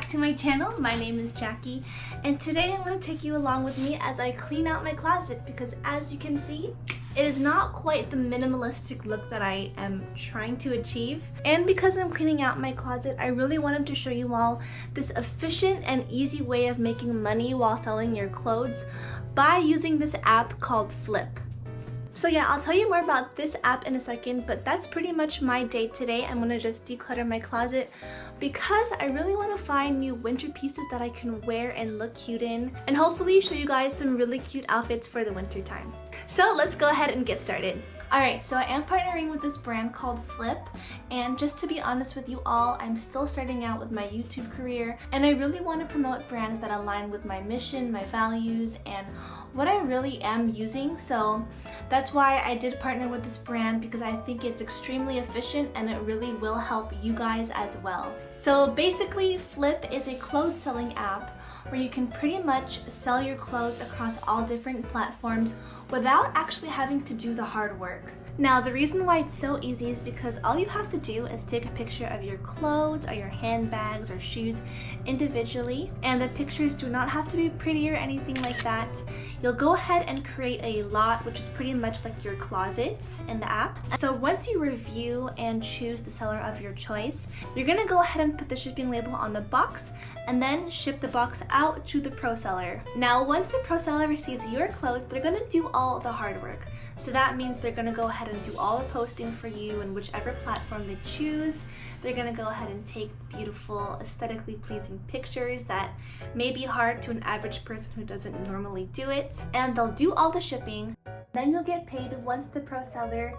to my channel. My name is Jackie, and today I'm going to take you along with me as I clean out my closet because, as you can see, it is not quite the minimalistic look that I am trying to achieve. And because I'm cleaning out my closet, I really wanted to show you all this efficient and easy way of making money while selling your clothes by using this app called Flyp. So yeah, I'll tell you more about this app in a second, but that's pretty much my day today. I'm gonna just declutter my closet because I really want to find new winter pieces that I can wear and look cute in, and hopefully show you guys some really cute outfits for the winter time. So let's go ahead and get started. Alright, so I am partnering with this brand called Flyp, and just to be honest with you all, I'm still starting out with my YouTube career, and I really want to promote brands that align with my mission, my values, and what I really am using. So that's why I did partner with this brand, because I think it's extremely efficient and it really will help you guys as well. So basically, Flyp is a clothes selling app where you can pretty much sell your clothes across all different platforms without actually having to do the hard work. Now, the reason why it's so easy is because all you have to do is take a picture of your clothes or your handbags or shoes individually, and the pictures do not have to be pretty or anything like that. You'll go ahead and create a lot, which is pretty much like your closet in the app. So once you review and choose the seller of your choice, you're gonna go ahead and put the shipping label on the box and then ship the box out to the pro seller. Now, once the pro seller receives your clothes, they're gonna do all the hard work. So that means they're gonna go ahead and do all the posting for you in whichever platform they choose. They're gonna go ahead and take beautiful, aesthetically pleasing pictures that may be hard to an average person who doesn't normally do it. And they'll do all the shipping. Then you'll get paid once the pro seller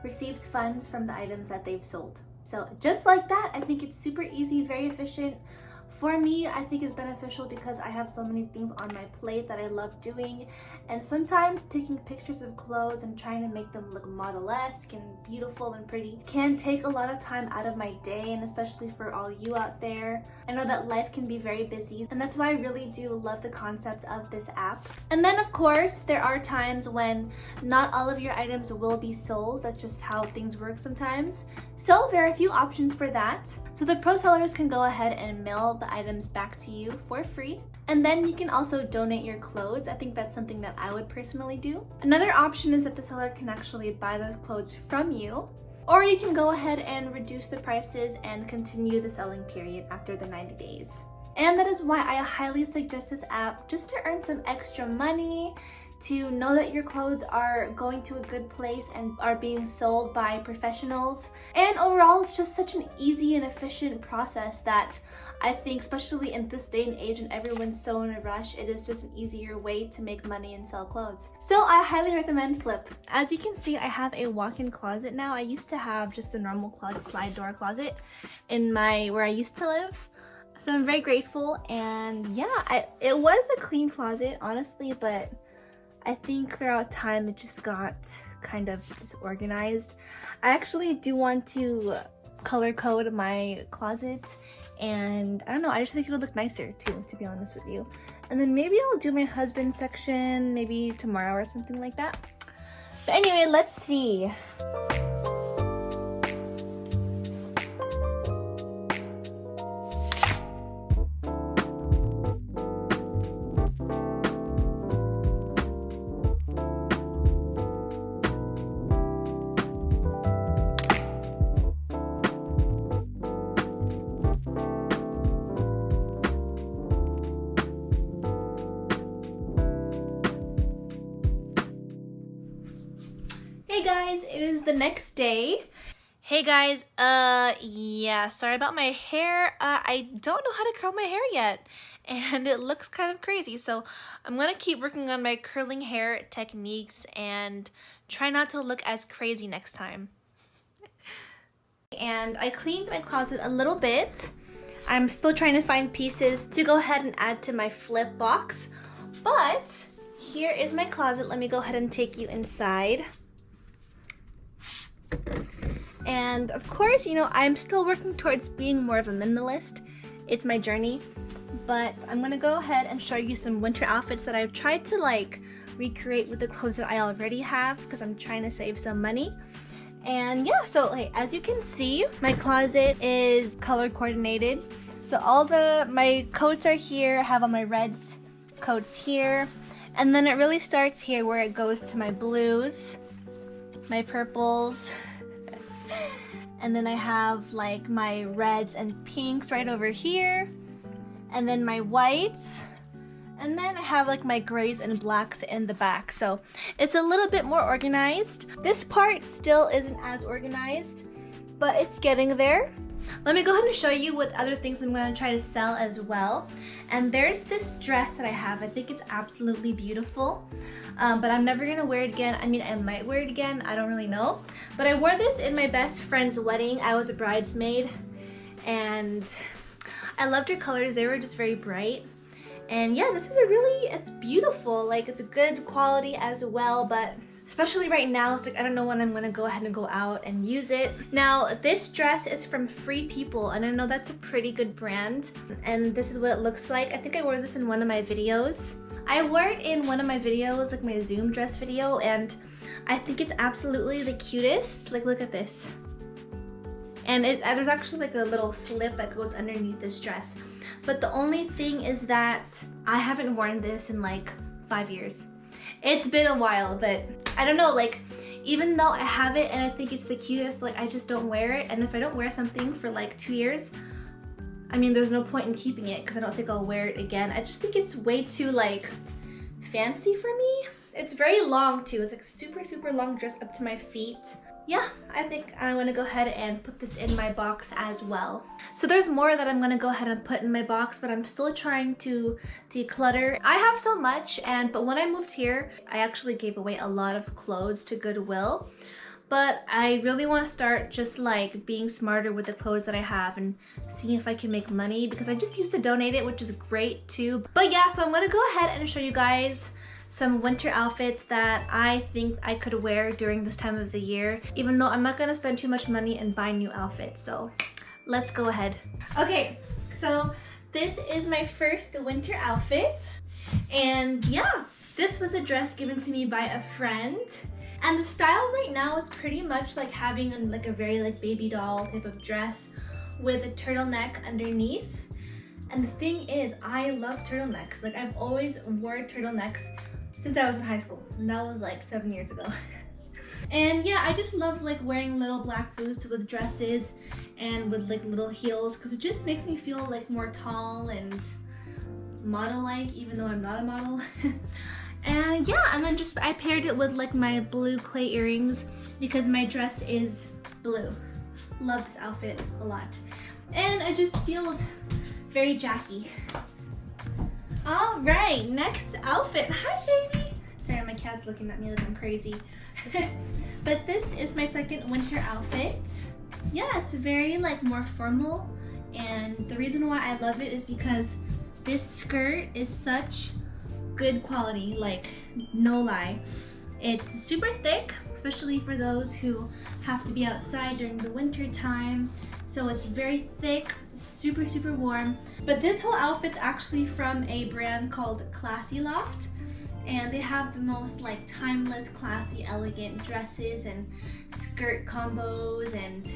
receives funds from the items that they've sold. So just like that, I think it's super easy, very efficient. For me, I think it's beneficial because I have so many things on my plate that I love doing, and sometimes taking pictures of clothes and trying to make them look model-esque and beautiful and pretty can take a lot of time out of my day, and especially for all you out there. I know that life can be very busy, and that's why I really do love the concept of this app. And then of course, there are times when not all of your items will be sold. That's just how things work sometimes. So there are a few options for that. So the pro sellers can go ahead and mail the items back to you for free. And then you can also donate your clothes. I think that's something that I would personally do. Another option is that the seller can actually buy those clothes from you, or you can go ahead and reduce the prices and continue the selling period after the 90 days. And that is why I highly suggest this app, just to earn some extra money, to know that your clothes are going to a good place and are being sold by professionals. And overall, it's just such an easy and efficient process that I think, especially in this day and age when everyone's so in a rush, it is just an easier way to make money and sell clothes. So I highly recommend Flyp. As you can see, I have a walk-in closet now. I used to have just the normal closet, slide door closet in where I used to live. So I'm very grateful, and yeah, it was a clean closet, honestly, but I think throughout time it just got kind of disorganized. I actually do want to color code my closet, and I don't know, I just think it would look nicer too, to be honest with you. And then maybe I'll do my husband's section maybe tomorrow or something like that. But anyway, let's see. Hey guys, it is the next day. Hey guys, yeah, sorry about my hair. I don't know how to curl my hair yet, and it looks kind of crazy, so I'm gonna keep working on my curling hair techniques and try not to look as crazy next time. And I cleaned my closet a little bit. I'm still trying to find pieces to go ahead and add to my Flyp box, but here is my closet. Let me go ahead and take you inside. And of course, you know, I'm still working towards being more of a minimalist. It's my journey, but I'm gonna go ahead and show you some winter outfits that I've tried to like recreate with the clothes that I already have, because I'm trying to save some money. And yeah, so as you can see, my closet is color coordinated. So all my coats are here. I have all my reds coats here. And then it really starts here where it goes to my blues, my purples, and then I have like my reds and pinks right over here, and then my whites, and then I have like my grays and blacks in the back. So it's a little bit more organized. This part still isn't as organized, but it's getting there. Let me go ahead and show you what other things I'm going to try to sell as well. And there's this dress that I have. I think it's absolutely beautiful, but I'm never going to wear it again. I mean, I might wear it again. I don't really know. But I wore this in my best friend's wedding. I was a bridesmaid, and I loved her colors. They were just very bright. And yeah, this is it's beautiful. Like, it's a good quality as well, but especially right now, it's like I don't know when I'm gonna go ahead and go out and use it. Now, this dress is from Free People, and I know that's a pretty good brand. And this is what it looks like. I think I wore this in one of my videos. I wore it in one of my videos, like my Zoom dress video, and I think it's absolutely the cutest. Like, look at this. And there's actually like a little slip that goes underneath this dress. But the only thing is that I haven't worn this in like 5 years. It's been a while, but I don't know, like, even though I have it and I think it's the cutest, like, I just don't wear it. And if I don't wear something for like 2 years, I mean, there's no point in keeping it because I don't think I'll wear it again. I just think it's way too like fancy for me. It's very long too. It's like super, super long dress up to my feet. Yeah, I think I want to go ahead and put this in my box as well. So there's more that I'm going to go ahead and put in my box, but I'm still trying to declutter. I have so much, but when I moved here, I actually gave away a lot of clothes to Goodwill. But I really want to start just like being smarter with the clothes that I have and seeing if I can make money, because I just used to donate it, which is great too. But yeah, so I'm going to go ahead and show you guys some winter outfits that I think I could wear during this time of the year, even though I'm not gonna spend too much money and buy new outfits. So let's go ahead. Okay, so this is my first winter outfit. And yeah, this was a dress given to me by a friend. And the style right now is pretty much like having a very like baby doll type of dress with a turtleneck underneath. And the thing is, I love turtlenecks. Like, I've always worn turtlenecks since I was in high school, and that was like 7 years ago. And yeah, I just love like wearing little black boots with dresses and with like little heels, because it just makes me feel like more tall and model-like, even though I'm not a model. And yeah, and then just I paired it with like my blue clay earrings because my dress is blue. Love this outfit a lot. And it just feels very Jackie. All right, next outfit. Hi, baby. Sorry, my cat's looking at me like I'm crazy. But this is my second winter outfit. Yeah, it's very like more formal, and the reason why I love it is because this skirt is such good quality, like no lie. It's super thick, especially for those who have to be outside during the winter time. So it's very thick, super, super warm. But this whole outfit's actually from a brand called Classy Loft. And they have the most like timeless, classy, elegant dresses and skirt combos and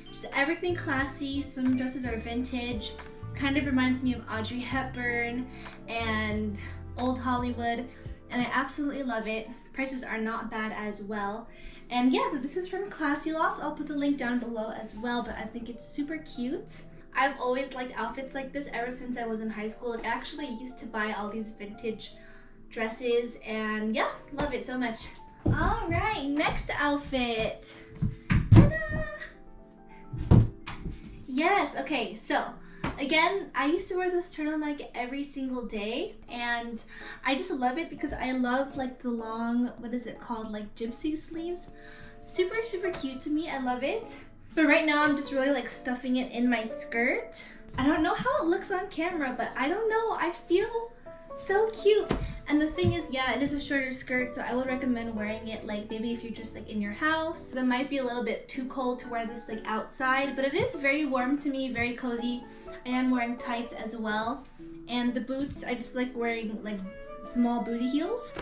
just everything classy. Some dresses are vintage. Kind of reminds me of Audrey Hepburn and old Hollywood. And I absolutely love it. Prices are not bad as well. And yeah, so this is from Classy Loft. I'll put the link down below as well, but I think it's super cute. I've always liked outfits like this ever since I was in high school. Like, I actually used to buy all these vintage dresses, and yeah, love it so much. All right, next outfit. Ta-da! Yes, okay, so again, I used to wear this turtleneck every single day, and I just love it because I love like the long, what is it called, like gypsy sleeves. Super, super cute to me. I love it. But right now I'm just really like stuffing it in my skirt. I don't know how it looks on camera, but I don't know, I feel so cute. And the thing is, yeah, it is a shorter skirt, so I would recommend wearing it like maybe if you're just like in your house. It might be a little bit too cold to wear this like outside, but it is very warm to me, very cozy. I am wearing tights as well. And the boots, I just like wearing like small booty heels.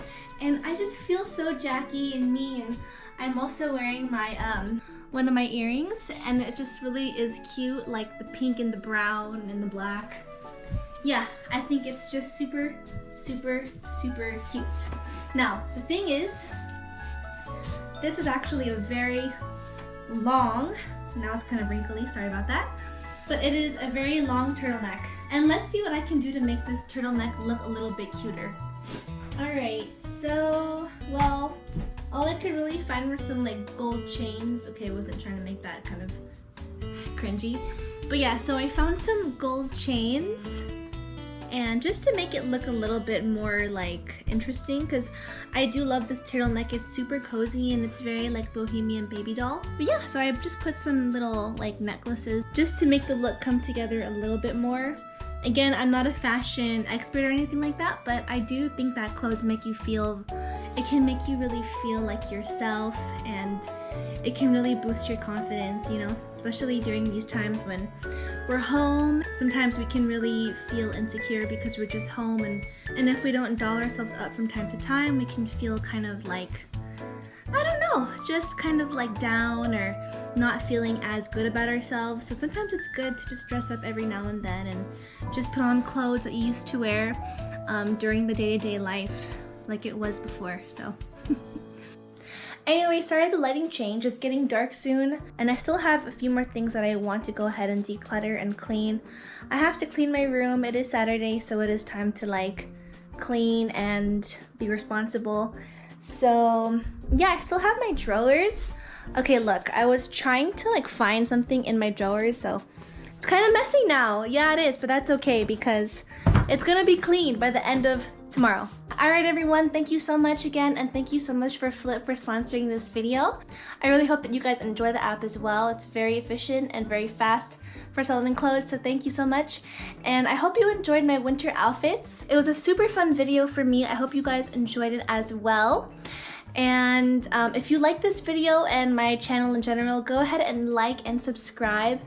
And I just feel so Jackie and me, and I'm also wearing my one of my earrings, and it just really is cute, like the pink and the brown and the black. Yeah, I think it's just super, super, super cute. Now, the thing is, this is actually a very long, now it's kind of wrinkly, sorry about that, but it is a very long turtleneck. And let's see what I can do to make this turtleneck look a little bit cuter. Alright, so, well, all I could really find were some like gold chains. Okay, I wasn't trying to make that kind of cringy. But yeah, so I found some gold chains, and just to make it look a little bit more like interesting, because I do love this turtleneck. It's super cozy and it's very like bohemian baby doll. But yeah, so I just put some little like necklaces just to make the look come together a little bit more. Again, I'm not a fashion expert or anything like that, but I do think that clothes make you feel, it can make you really feel like yourself, and it can really boost your confidence, you know, especially during these times when we're home. Sometimes we can really feel insecure because we're just home, and if we don't doll ourselves up from time to time, we can feel kind of like, I don't know, just kind of like down or not feeling as good about ourselves. So sometimes it's good to just dress up every now and then and just put on clothes that you used to wear during the day-to-day life like it was before, so. Anyway, sorry the lighting change, it's getting dark soon, and I still have a few more things that I want to go ahead and declutter and clean. I have to clean my room. It is Saturday, so it is time to like clean and be responsible. So yeah, I still have my drawers. Okay, look, I was trying to like find something in my drawers, so it's kind of messy now. Yeah, it is, but that's okay because it's gonna be cleaned by the end of tomorrow. Alright everyone, thank you so much again, and thank you so much for Flyp for sponsoring this video. I really hope that you guys enjoy the app as well. It's very efficient and very fast for selling clothes, so thank you so much. And I hope you enjoyed my winter outfits. It was a super fun video for me. I hope you guys enjoyed it as well. And if you like this video and my channel in general, go ahead and like and subscribe.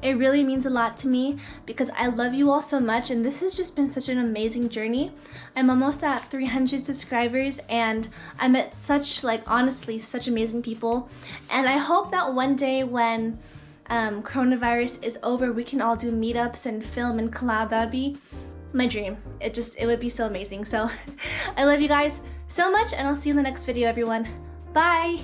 It really means a lot to me because I love you all so much, and this has just been such an amazing journey. I'm almost at 300 subscribers, and I met such, like, honestly, such amazing people. And I hope that one day when coronavirus is over, we can all do meetups and film and collab. That would be my dream. It would be so amazing. So I love you guys so much, and I'll see you in the next video, everyone. Bye!